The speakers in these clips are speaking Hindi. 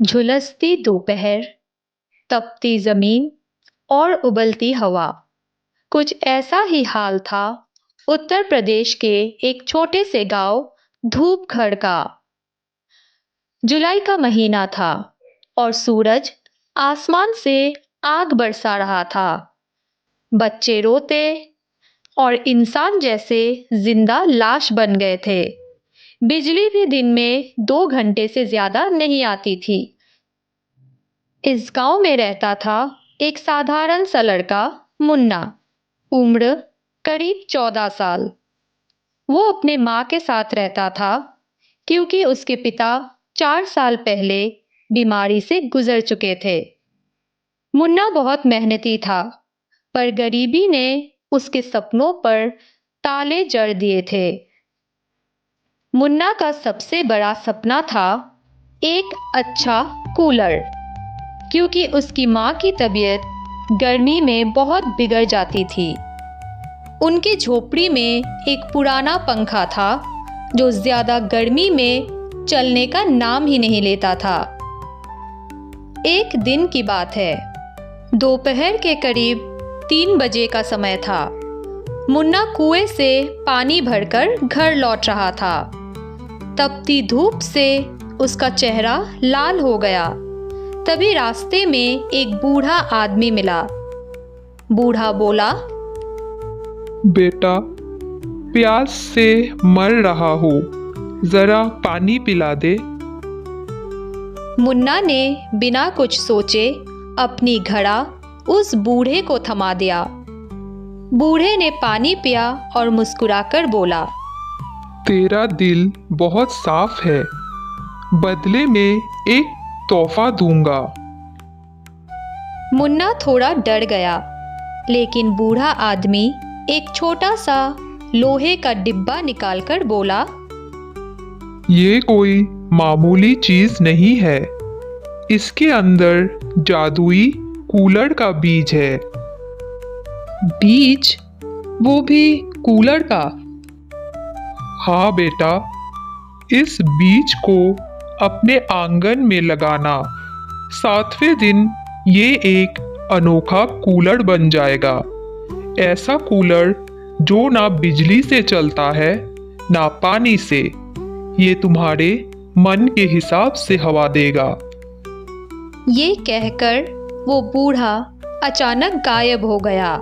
झुलसती दोपहर, तपती जमीन और उबलती हवा। कुछ ऐसा ही हाल था उत्तर प्रदेश के एक छोटे से गांव धूपगढ़ का। जुलाई का महीना था और सूरज आसमान से आग बरसा रहा था। बच्चे रोते और इंसान जैसे जिंदा लाश बन गए थे। बिजली भी दिन में 2 घंटे से ज्यादा नहीं आती थी। इस गांव में रहता था एक साधारण सा लड़का, मुन्ना। उम्र करीब 14 साल। वो अपने माँ के साथ रहता था क्योंकि उसके पिता 4 साल पहले बीमारी से गुजर चुके थे। मुन्ना बहुत मेहनती था, पर गरीबी ने उसके सपनों पर ताले जड़ दिए थे। मुन्ना का सबसे बड़ा सपना था एक अच्छा कूलर, क्योंकि उसकी माँ की तबीयत गर्मी में बहुत बिगड़ जाती थी। उनकी झोपड़ी में एक पुराना पंखा था जो ज्यादा गर्मी में चलने का नाम ही नहीं लेता था। एक दिन की बात है, दोपहर के करीब 3 बजे का समय था। मुन्ना कुएं से पानी भरकर घर लौट रहा था। तपती धूप से उसका चेहरा लाल हो गया। तभी रास्ते में एक बूढ़ा आदमी मिला। बूढ़ा बोला, बेटा, प्यास से मर रहा हूँ, जरा पानी पिला दे। मुन्ना ने बिना कुछ सोचे अपनी घड़ा उस बूढ़े को थमा दिया। बूढ़े ने पानी पिया और मुस्कुराकर बोला, तेरा दिल बहुत साफ है, बदले में एक तोहफा दूंगा। मुन्ना थोड़ा डर गया, लेकिन बूढ़ा आदमी एक छोटा सा लोहे का डिब्बा निकालकर बोला, ये कोई मामूली चीज नहीं है, इसके अंदर जादुई कूलर का बीज है। बीज? वो भी कूलर का? हाँ बेटा, इस बीज को अपने आंगन में लगाना। 7वें दिन ये एक अनोखा कूलर बन जाएगा। ऐसा कूलर जो ना बिजली से चलता है ना पानी से। ये तुम्हारे मन के हिसाब से हवा देगा। ये कहकर वो बूढ़ा अचानक गायब हो गया।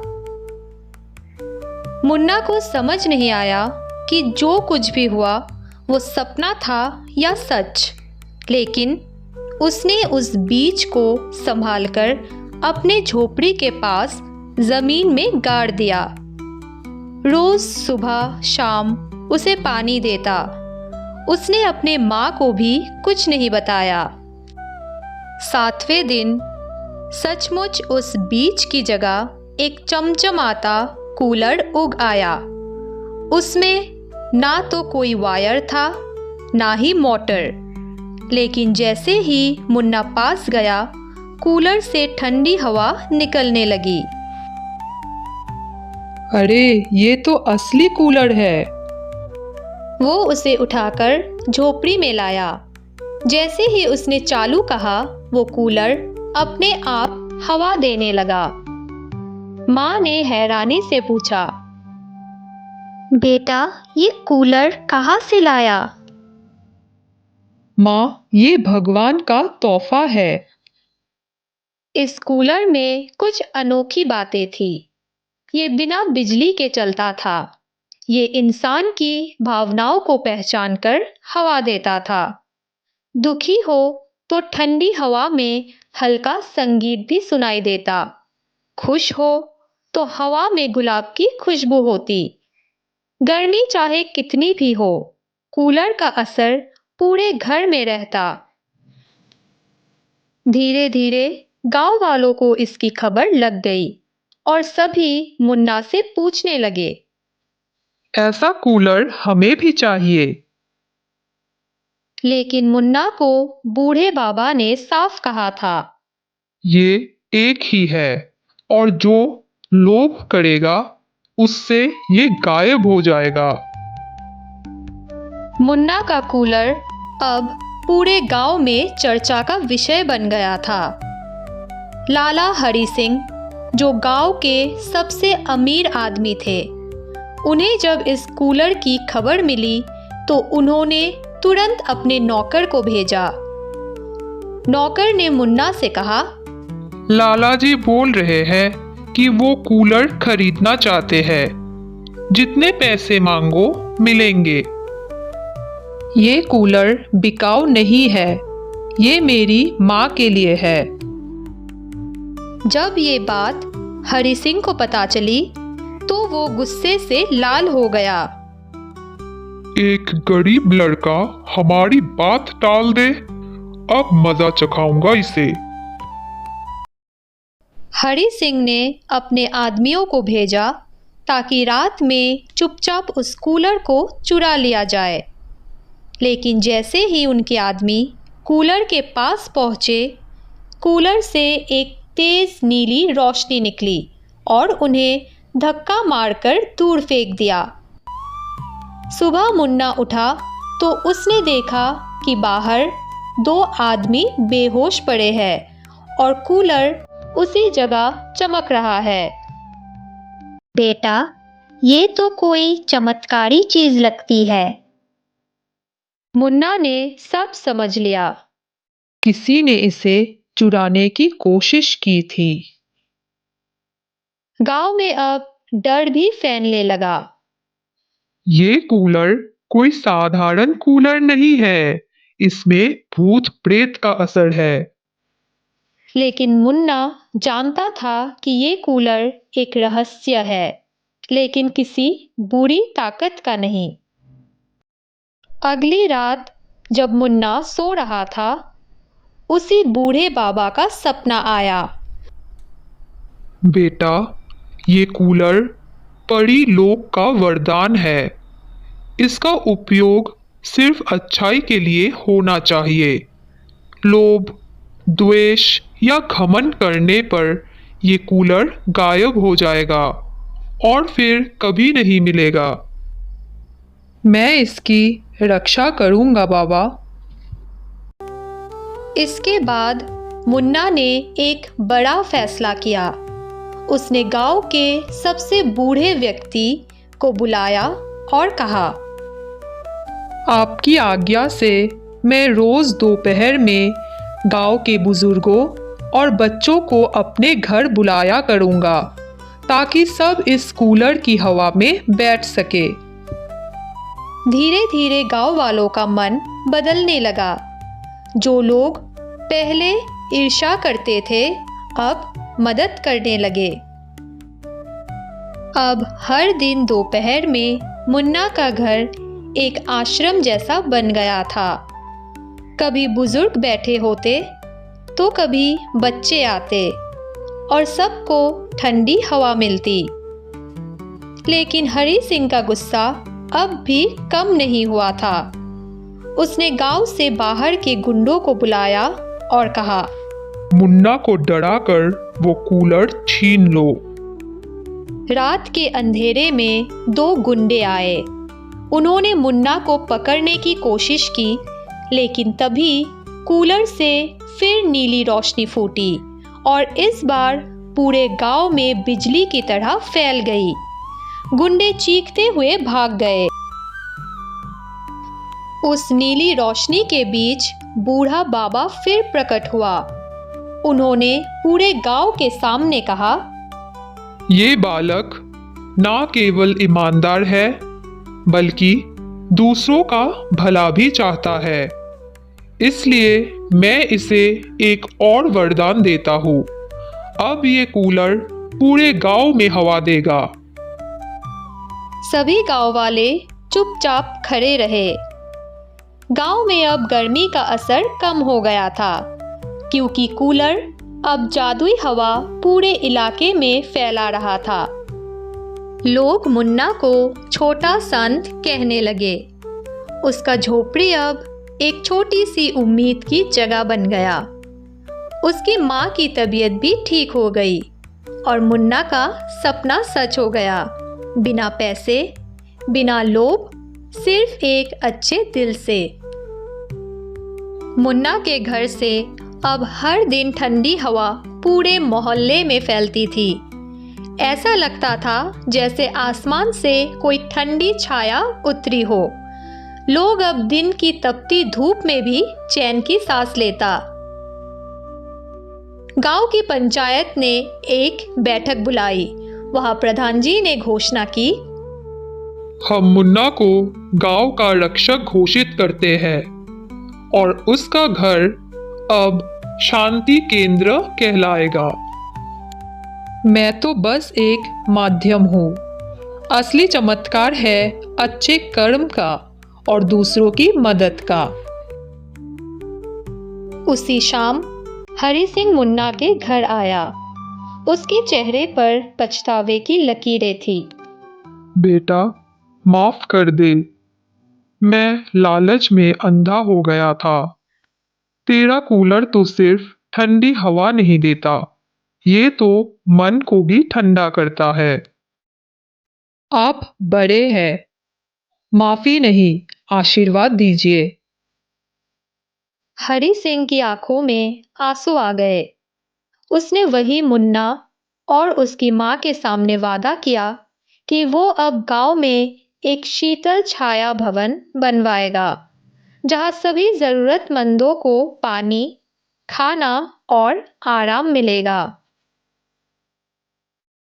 मुन्ना को समझ नहीं आया कि जो कुछ भी हुआ वो सपना था या सच, लेकिन उसने उस बीज को संभालकर अपने झोपड़ी के पास जमीन में गाड़ दिया। रोज सुबह शाम उसे पानी देता। उसने अपने माँ को भी कुछ नहीं बताया। 7वें दिन सचमुच उस बीज की जगह एक चमचमाता कूलर उग आया। उसमें ना तो कोई वायर था ना ही मोटर, लेकिन जैसे ही मुन्ना पास गया, कूलर से ठंडी हवा निकलने लगी। अरे, ये तो असली कूलर है। वो उसे उठाकर झोपड़ी में लाया। जैसे ही उसने चालू कहा, वो कूलर अपने आप हवा देने लगा। माँ ने हैरानी से पूछा, बेटा, ये कूलर कहाँ से लाया? माँ, ये भगवान का तोहफा है। इस कूलर में कुछ अनोखी बातें थी। ये बिना बिजली के चलता था। ये इंसान की भावनाओं को पहचान कर हवा देता था। दुखी हो तो ठंडी हवा में हल्का संगीत भी सुनाई देता। खुश हो तो हवा में गुलाब की खुशबू होती। गर्मी चाहे कितनी भी हो, कूलर का असर पूरे घर में रहता। धीरे धीरे गांव वालों को इसकी खबर लग गई और सभी मुन्ना से पूछने लगे, ऐसा कूलर हमें भी चाहिए। लेकिन मुन्ना को बूढ़े बाबा ने साफ कहा था, ये एक ही है और जो लोभ करेगा उससे ये गायब हो जाएगा। मुन्ना का कूलर अब पूरे गांव में चर्चा का विषय बन गया था। लाला हरि सिंह, जो गांव के सबसे अमीर आदमी थे, उन्हें जब इस कूलर की खबर मिली तो उन्होंने तुरंत अपने नौकर को भेजा। नौकर ने मुन्ना से कहा, लाला जी बोल रहे हैं कि वो कूलर खरीदना चाहते हैं। जितने पैसे मांगो मिलेंगे। ये कूलर बिकाऊ नहीं है, ये मेरी माँ के लिए है। जब ये बात हरि सिंह को पता चली तो वो गुस्से से लाल हो गया। एक गरीब लड़का हमारी बात टाल दे, अब मजा चखाऊंगा इसे। हरि सिंह ने अपने आदमियों को भेजा ताकि रात में चुपचाप उस कूलर को चुरा लिया जाए। लेकिन जैसे ही उनके आदमी कूलर के पास पहुंचे, कूलर से एक तेज नीली रोशनी निकली और उन्हें धक्का मारकर दूर फेंक दिया। सुबह मुन्ना उठा तो उसने देखा कि बाहर 2 आदमी बेहोश पड़े हैं और कूलर उसी जगह चमक रहा है। बेटा, ये तो कोई चमत्कारी चीज लगती है। मुन्ना ने सब समझ लिया। किसी ने इसे चुराने की कोशिश की थी। गांव में अब डर भी फैलने लगा। ये कूलर कोई साधारण कूलर नहीं है, इसमें भूत प्रेत का असर है। लेकिन मुन्ना जानता था कि ये कूलर एक रहस्य है, लेकिन किसी बुरी ताकत का नहीं। अगली रात जब मुन्ना सो रहा था, उसी बूढ़े बाबा का सपना आया। बेटा, ये कूलर परी लोक का वरदान है। इसका उपयोग सिर्फ अच्छाई के लिए होना चाहिए। लोभ, द्वेष या घमंड करने पर ये कूलर गायब हो जाएगा और फिर कभी नहीं मिलेगा। मैं इसकी रक्षा करूंगा बाबा। इसके बाद मुन्ना ने एक बड़ा फैसला किया। उसने गांव के सबसे बूढ़े व्यक्ति को बुलाया और कहा, आपकी आज्ञा से मैं रोज दोपहर में गांव के बुजुर्गों और बच्चों को अपने घर बुलाया करूंगा ताकि सब इस कूलर की हवा में बैठ सके। धीरे धीरे गांव वालों का मन बदलने लगा। जो लोग पहले ईर्ष्या करते थे, अब मदद करने लगे। अब हर दिन दोपहर में मुन्ना का घर एक आश्रम जैसा बन गया था। कभी बुजुर्ग बैठे होते तो कभी बच्चे आते और सबको ठंडी हवा मिलती। लेकिन हरि सिंह का गुस्सा अब भी कम नहीं हुआ था। उसने गांव से बाहर के गुंडों को बुलाया और कहा, मुन्ना को डराकर वो कूलर छीन लो। रात के अंधेरे में 2 गुंडे आए। उन्होंने मुन्ना को पकड़ने की कोशिश की, लेकिन तभी कूलर से फिर नीली रोशनी फूटी और इस बार पूरे गांव में बिजली की तरह फैल गई। गुंडे चीखते हुए भाग गए। उस नीली रोशनी के बीच बूढ़ा बाबा फिर प्रकट हुआ। उन्होंने पूरे गांव के सामने कहा, ये बालक ना केवल ईमानदार है, बल्कि दूसरों का भला भी चाहता है। इसलिए मैं इसे एक और वरदान देता हूँ। अब ये कूलर पूरे गांव में हवा देगा। सभी गांव वाले चुपचाप खड़े रहे। गांव में अब गर्मी का असर कम हो गया था, क्योंकि कूलर अब जादुई हवा पूरे इलाके में फैला रहा था। लोग मुन्ना को छोटा संत कहने लगे। उसका झोपड़ी अब एक छोटी सी उम्मीद की जगह बन गया। उसकी माँ की तबीयत भी ठीक हो गई और मुन्ना का सपना सच हो गया। बिना पैसे, बिना लोभ, सिर्फ एक अच्छे दिल से। मुन्ना के घर से अब हर दिन ठंडी हवा पूरे मोहल्ले में फैलती थी। ऐसा लगता था जैसे आसमान से कोई ठंडी छाया उतरी हो। लोग अब दिन की तपती धूप में भी चैन की सांस लेता। गांव की पंचायत ने एक बैठक बुलाई। वहां प्रधान जी ने घोषणा की, हम मुन्ना को गांव का रक्षक घोषित करते हैं और उसका घर अब शांति केंद्र कहलाएगा। मैं तो बस एक माध्यम हूँ। असली चमत्कार है अच्छे कर्म का और दूसरों की मदद का। उसी शाम हरि सिंह मुन्ना के घर आया। उसके चेहरे पर पछतावे की लकीरें थी। बेटा, माफ कर दे। मैं लालच में अंधा हो गया था। तेरा कूलर तो सिर्फ ठंडी हवा नहीं देता, ये तो मन को भी ठंडा करता है। आप बड़े हैं, माफी नहीं, आशीर्वाद दीजिए। हरि सिंह की आंखों में आंसू आ गए। उसने वही मुन्ना और उसकी मां के सामने वादा किया कि वो अब गांव में एक शीतल छाया भवन बनवाएगा, जहां सभी जरूरतमंदों को पानी, खाना और आराम मिलेगा।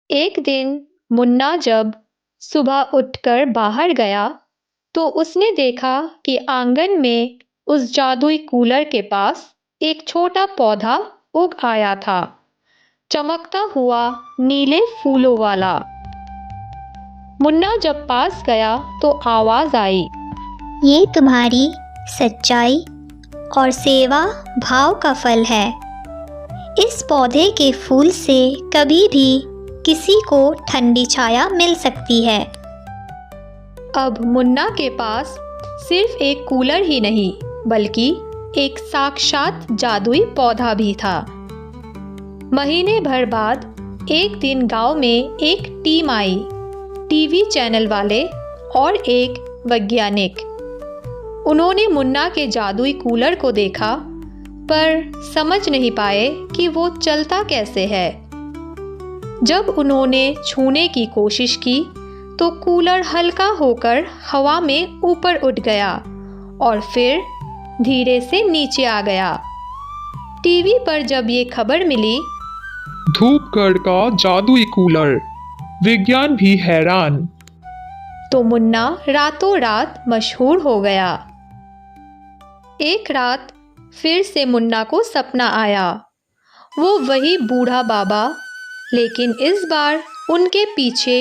एक दिन मुन्ना जब सुबह उठकर बाहर गया तो उसने देखा कि आंगन में उस जादुई कूलर के पास एक छोटा पौधा उग आया था, चमकता हुआ नीले फूलों वाला। मुन्ना जब पास गया तो आवाज आई, ये तुम्हारी सच्चाई और सेवा भाव का फल है। इस पौधे के फूल से कभी भी किसी को ठंडी छाया मिल सकती है। अब मुन्ना के पास सिर्फ एक कूलर ही नहीं बल्कि एक साक्षात जादुई पौधा भी था। महीने भर बाद एक दिन गांव में एक टीम आई, टीवी चैनल वाले और एक वैज्ञानिक। उन्होंने मुन्ना के जादुई कूलर को देखा पर समझ नहीं पाए कि वो चलता कैसे है। जब उन्होंने छूने की कोशिश की तो कूलर हल्का होकर हवा में ऊपर उठ गया और फिर धीरे से नीचे आ गया। टीवी पर जब ये खबर मिली, धूपगढ़ का जादुई कूलर, विज्ञान भी हैरान। तो मुन्ना रातों रात मशहूर हो गया। एक रात फिर से मुन्ना को सपना आया। वो वही बूढ़ा बाबा, लेकिन इस बार उनके पीछे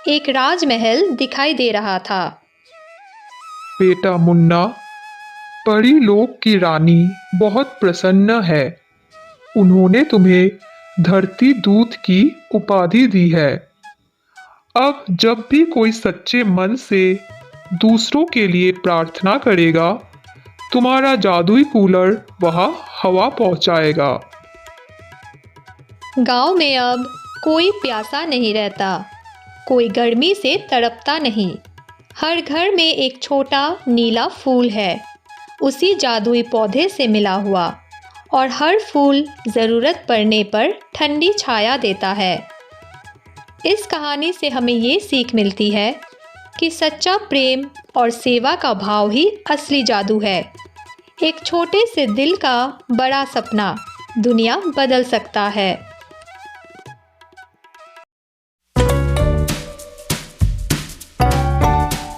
एक राजमहल दिखाई दे रहा था। बेटा मुन्ना, परी लोक की रानी बहुत प्रसन्न है। उन्होंने तुम्हें धरती दूत की उपाधि दी है। अब जब भी कोई सच्चे मन से दूसरों के लिए प्रार्थना करेगा, तुम्हारा जादुई कूलर वहां हवा पहुंचाएगा। गांव में अब कोई प्यासा नहीं रहता, कोई गर्मी से तड़पता नहीं। हर घर में एक छोटा नीला फूल है, उसी जादुई पौधे से मिला हुआ, और हर फूल ज़रूरत पड़ने पर ठंडी छाया देता है। इस कहानी से हमें ये सीख मिलती है कि सच्चा प्रेम और सेवा का भाव ही असली जादू है। एक छोटे से दिल का बड़ा सपना दुनिया बदल सकता है।